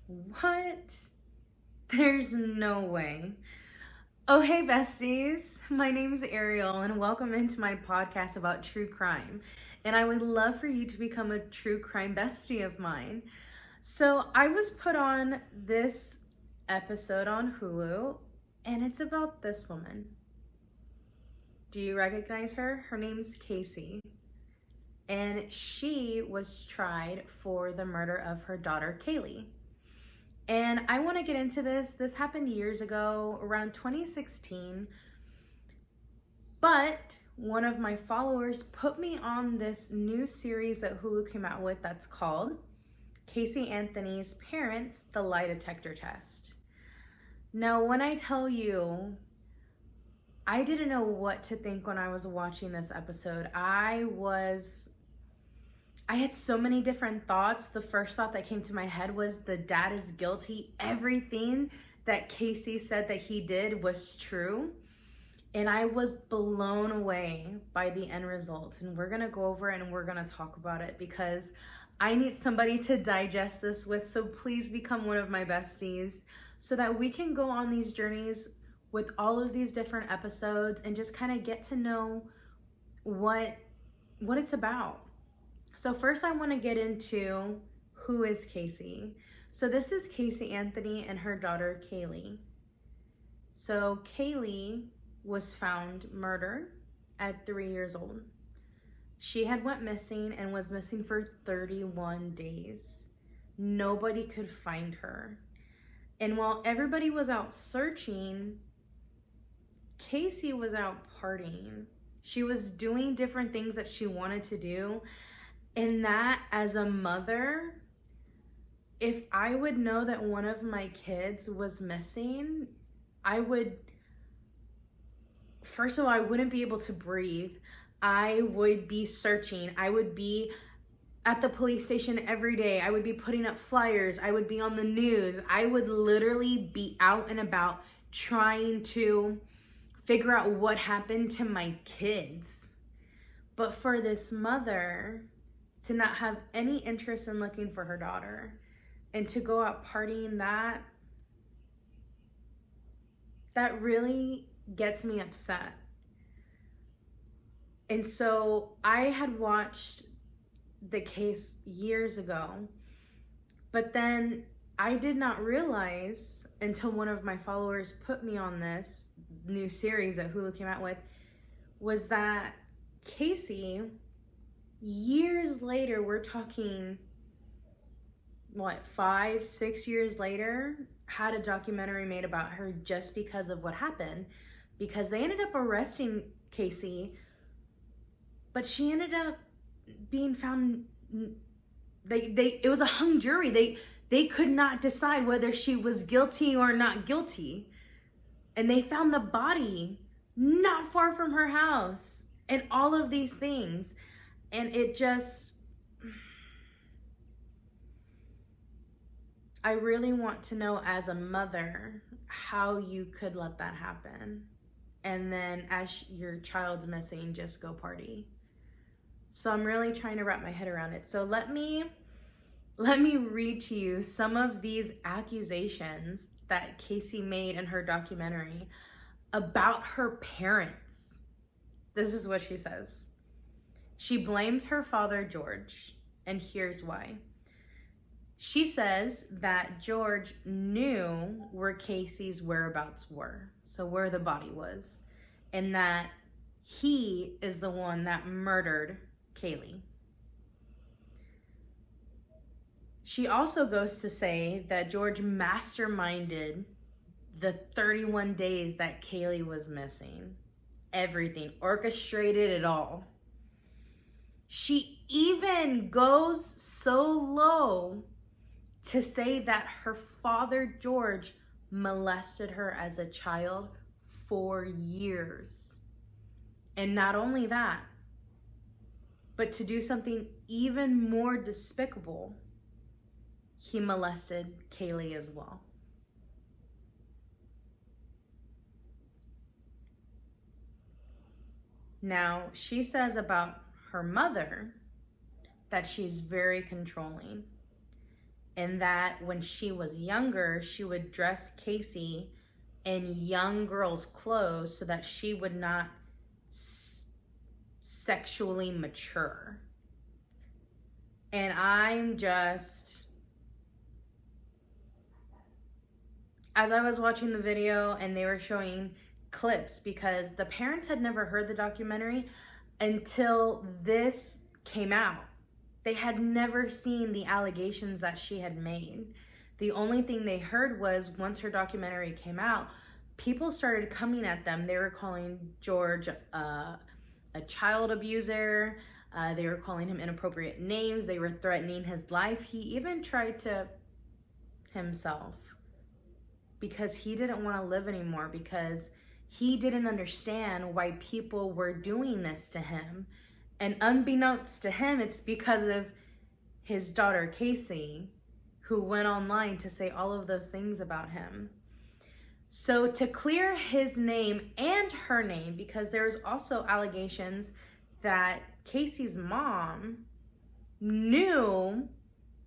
What? There's no way. Oh, hey, besties. My name is Ariel, and welcome into my podcast about true crime. And I would love for you to become a true crime bestie of mine. So, I was put on this episode on Hulu, and it's about this woman. Do you recognize her? Her name's Caylee. And she was tried for the murder of her daughter, Caylee. And I want to get into this. This happened years ago, around 2016. But one of my followers put me on this new series that Hulu came out with that's called Casey Anthony's Parents, the Lie Detector Test. Now, when I tell you, I didn't know what to think when I was watching this episode. I had so many different thoughts. The first thought that came to my head was the dad is guilty. Everything that Casey said that he did was true. And I was blown away by the end result. And we're gonna go over it and we're gonna talk about it because I need somebody to digest this with. So please become one of my besties so that we can go on these journeys with all of these different episodes and just kind of get to know what it's about. So first I want to get into who is Casey. So this is Casey Anthony and her daughter Caylee. So Caylee was found murdered at 3 years old. She had went missing and was missing for 31 days. Nobody could find her. And while everybody was out searching, Casey was out partying. She was doing different things that she wanted to do. And that, as a mother, if I would know that one of my kids was missing, first of all, I wouldn't be able to breathe. I would be searching. I would be at the police station every day. I would be putting up flyers. I would be on the news. I would literally be out and about trying to figure out what happened to my kids. But for this mother to not have any interest in looking for her daughter and to go out partying, that really gets me upset. And so I had watched the case years ago, but then I did not realize until one of my followers put me on this new series that Hulu came out with, was that Casey, years later, we're talking, 5-6 years later, had a documentary made about her just because of what happened. Because they ended up arresting Casey, but she ended up being found, it was a hung jury. They could not decide whether she was guilty or not guilty. And they found the body not far from her house and all of these things. And I really want to know as a mother how you could let that happen. And then as your child's missing, just go party. So I'm really trying to wrap my head around it. So let me read to you some of these accusations that Casey made in her documentary about her parents. This is what she says. She blames her father, George, and here's why. She says that George knew where Casey's whereabouts were, so where the body was, and that he is the one that murdered Caylee. She also goes to say that George masterminded the 31 days that Caylee was missing. Everything, orchestrated it all. She even goes so low to say that her father, George, molested her as a child for years. And not only that, but to do something even more despicable, he molested Caylee as well. Now, she says about her mother that she's very controlling and that when she was younger, she would dress Casey in young girls' clothes so that she would not sexually mature. And I'm just, as I was watching the video and they were showing clips, because the parents had never heard the documentary until this came out. They had never seen the allegations that she had made. The only thing they heard was once her documentary came out, people started coming at them. They were calling George a child abuser. They were calling him inappropriate names. They were threatening his life. He even tried to himself because he didn't want to live anymore, because he didn't understand why people were doing this to him. And unbeknownst to him, it's because of his daughter, Caylee, who went online to say all of those things about him. So to clear his name and her name, because there's also allegations that Casey's mom knew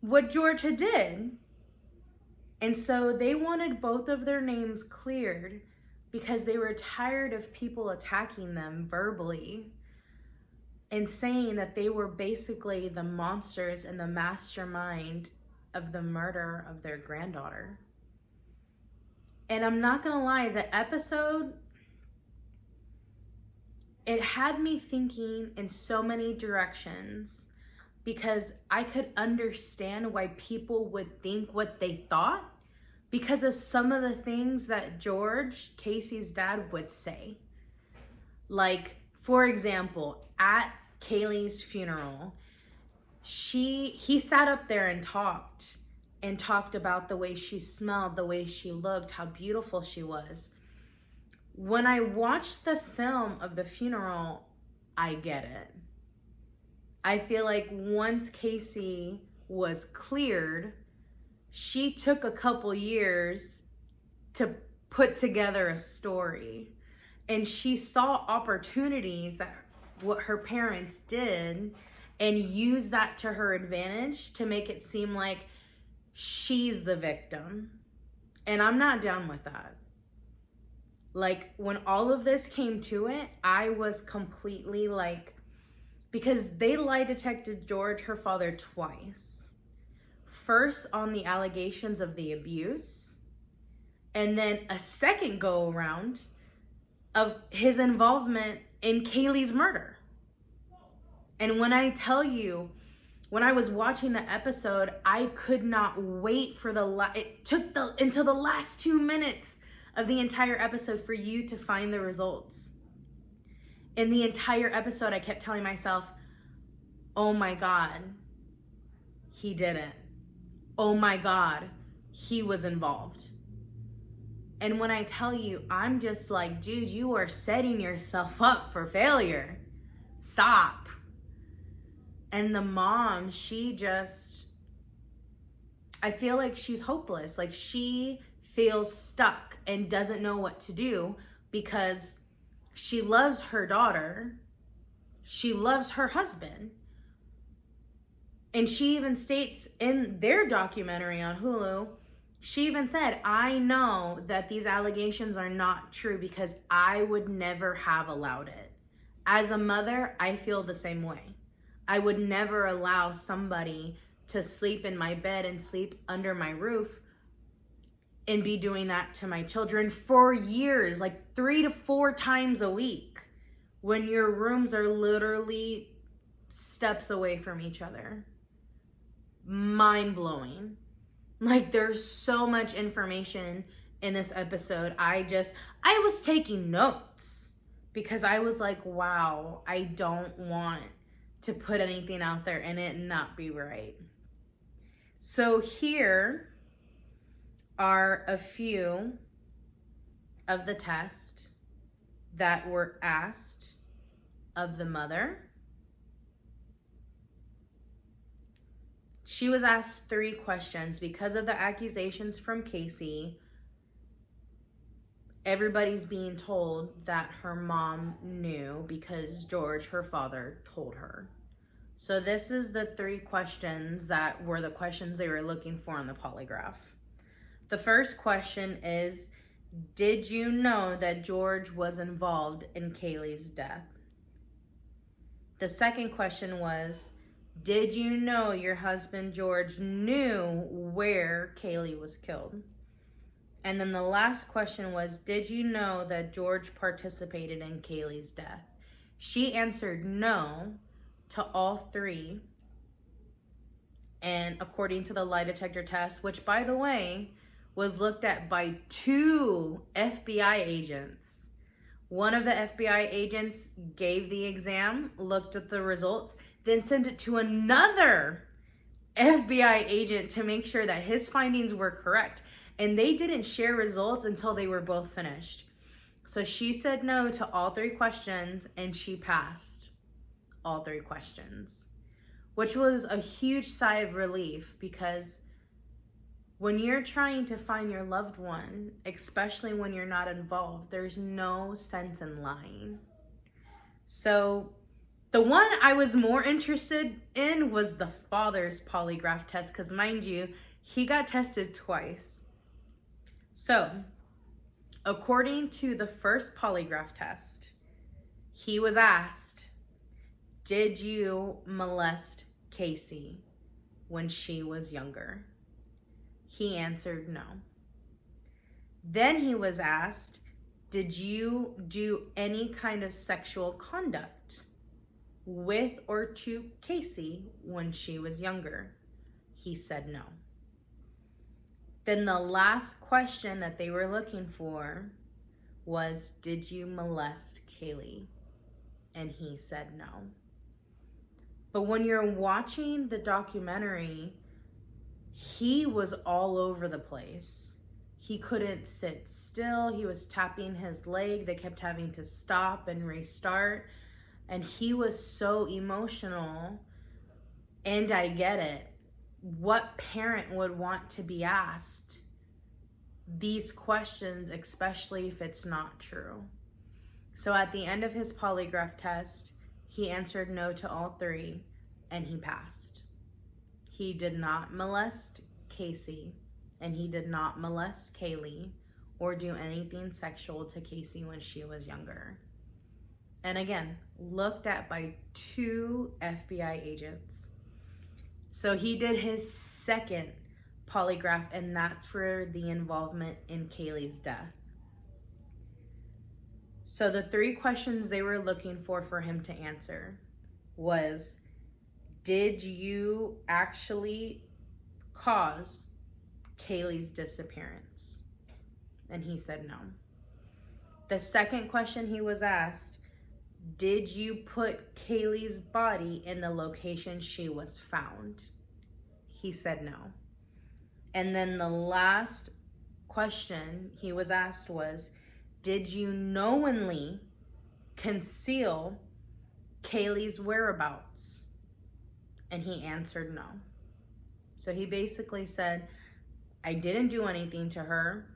what George had did. And so they wanted both of their names cleared because they were tired of people attacking them verbally and saying that they were basically the monsters and the mastermind of the murder of their granddaughter. And I'm not gonna lie, the episode, it had me thinking in so many directions, because I could understand why people would think what they thought because of some of the things that George, Casey's dad, would say. Like, for example, at Caylee's funeral, he sat up there and talked about the way she smelled, the way she looked, how beautiful she was. When I watched the film of the funeral, I get it. I feel like once Caylee was cleared, she took a couple years to put together a story. And she saw opportunities that what her parents did and used that to her advantage to make it seem like she's the victim. And I'm not down with that. Like, when all of this came to it, I was completely like, because they lie detected George, her father, twice. First on the allegations of the abuse, and then a second go around of his involvement in Caylee's murder. And when I tell you, when I was watching the episode, I could not wait for it took until the last 2 minutes of the entire episode for you to find the results. In the entire episode, I kept telling myself, oh my God, he did it. Oh my God, he was involved. And when I tell you, I'm just like, dude, you are setting yourself up for failure. Stop. And the mom, I feel like she's hopeless. Like, she feels stuck and doesn't know what to do because she loves her daughter. She loves her husband. And she even states in their documentary on Hulu, she even said, I know that these allegations are not true because I would never have allowed it. As a mother, I feel the same way. I would never allow somebody to sleep in my bed and sleep under my roof and be doing that to my children for years, like 3 to 4 times a week, when your rooms are literally steps away from each other. Mind-blowing. Like, there's so much information in this episode. I was taking notes because I was like, wow, I don't want to put anything out there and it not be right. So here are a few of the tests that were asked of the mother. She was asked 3 questions because of the accusations from Caylee. Everybody's being told that her mom knew because George, her father, told her. So this is the 3 questions that were the questions they were looking for in the polygraph. The first question is, did you know that George was involved in Caylee's death? The second question was, did you know your husband George knew where Caylee was killed? And then the last question was, did you know that George participated in Caylee's death? She answered no to all 3. And according to the lie detector test, which by the way, was looked at by 2 FBI agents. One of the FBI agents gave the exam, looked at the results, then sent it to another FBI agent to make sure that his findings were correct. And they didn't share results until they were both finished. So she said no to all 3 questions and she passed all 3 questions, which was a huge sigh of relief, because when you're trying to find your loved one, especially when you're not involved, there's no sense in lying. So the one I was more interested in was the father's polygraph test, because mind you, he got tested twice. So according to the first polygraph test, he was asked, did you molest Casey when she was younger? He answered no. Then he was asked, did you do any kind of sexual conduct with or to Casey when she was younger? He said no. Then the last question that they were looking for was, did you molest Caylee? And he said no. But when you're watching the documentary, he was all over the place. He couldn't sit still. He was tapping his leg. They kept having to stop and restart. And he was so emotional. And I get it. What parent would want to be asked these questions, especially if it's not true? So at the end of his polygraph test, he answered no to all 3 and he passed. He did not molest Casey and he did not molest Caylee or do anything sexual to Casey when she was younger. And again, looked at by 2 FBI agents. So he did his second polygraph, and that's for the involvement in Caylee's death. So the 3 questions they were looking for him to answer was, did you actually cause Caylee's disappearance? And he said no. The second question he was asked, did you put Caylee's body in the location she was found? He said no. And then the last question he was asked was, did you knowingly conceal Caylee's whereabouts? And he answered no. So he basically said, I didn't do anything to her,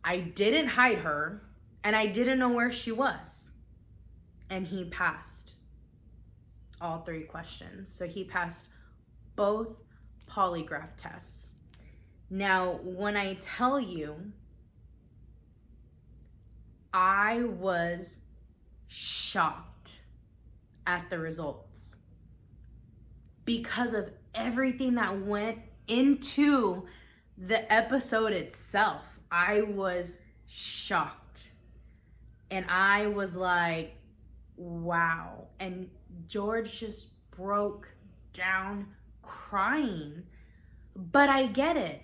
I didn't hide her, and I didn't know where she was. And he passed all 3 questions. So he passed both polygraph tests. Now, when I tell you, I was shocked at the results because of everything that went into the episode itself. I was shocked. And I was like, wow. And George just broke down crying. But I get it.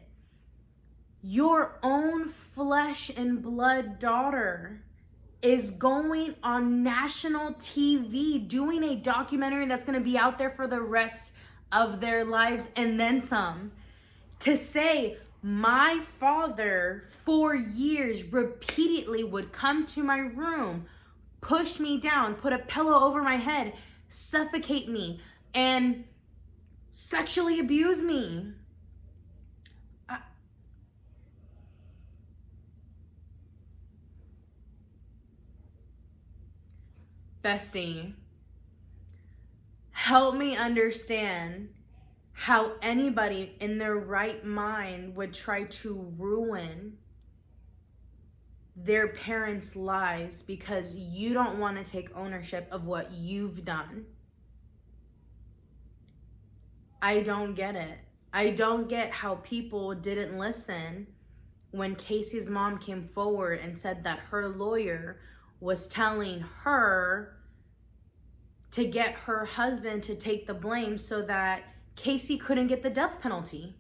Your own flesh and blood daughter is going on national TV doing a documentary that's going to be out there for the rest of their lives and then some. To say, my father for years repeatedly would come to my room, push me down, put a pillow over my head, suffocate me, and sexually abuse me. Bestie, help me understand how anybody in their right mind would try to ruin their parents' lives because you don't want to take ownership of what you've done. I don't get it. I don't get how people didn't listen when Casey's mom came forward and said that her lawyer was telling her to get her husband to take the blame so that Casey couldn't get the death penalty.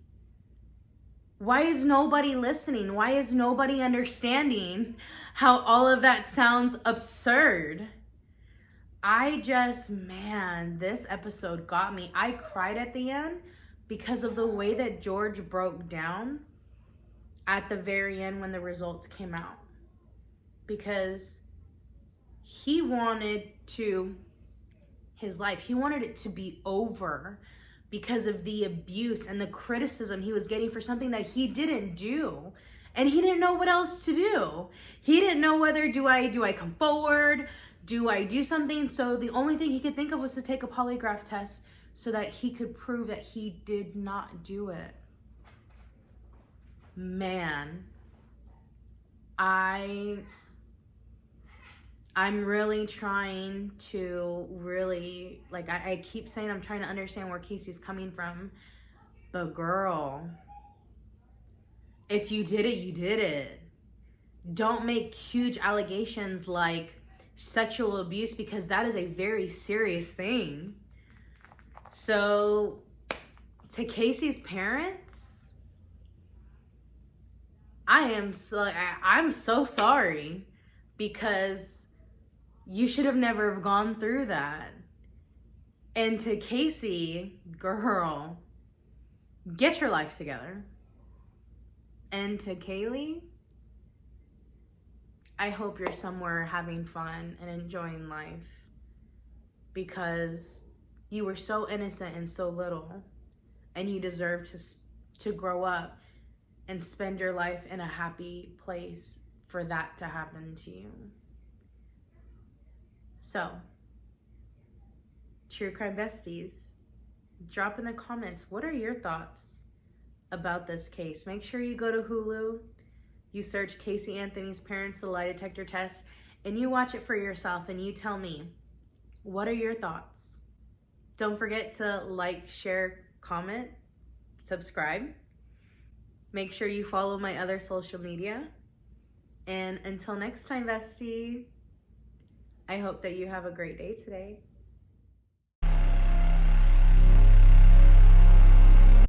Why is nobody listening? Why is nobody understanding how all of that sounds absurd? This episode got me. I cried at the end because of the way that George broke down at the very end when the results came out. Because he wanted his life, he wanted it to be over because of the abuse and the criticism he was getting for something that he didn't do. And he didn't know what else to do. He didn't know whether do I come forward? Do I do something? So the only thing he could think of was to take a polygraph test so that he could prove that he did not do it. Man, I'm really trying to I keep saying I'm trying to understand where Casey's coming from. But girl, if you did it, you did it. Don't make huge allegations like sexual abuse because that is a very serious thing. So to Casey's parents, I'm so sorry because you should have never have gone through that. And to Casey, girl, get your life together. And to Caylee, I hope you're somewhere having fun and enjoying life because you were so innocent and so little, and you deserve to grow up and spend your life in a happy place for that to happen to you. So, True Crime Besties, drop in the comments, what are your thoughts about this case? Make sure you go to Hulu, you search Casey Anthony's Parents, the Lie Detector Test, and you watch it for yourself and you tell me, what are your thoughts? Don't forget to like, share, comment, subscribe. Make sure you follow my other social media. And until next time, bestie, I hope that you have a great day today.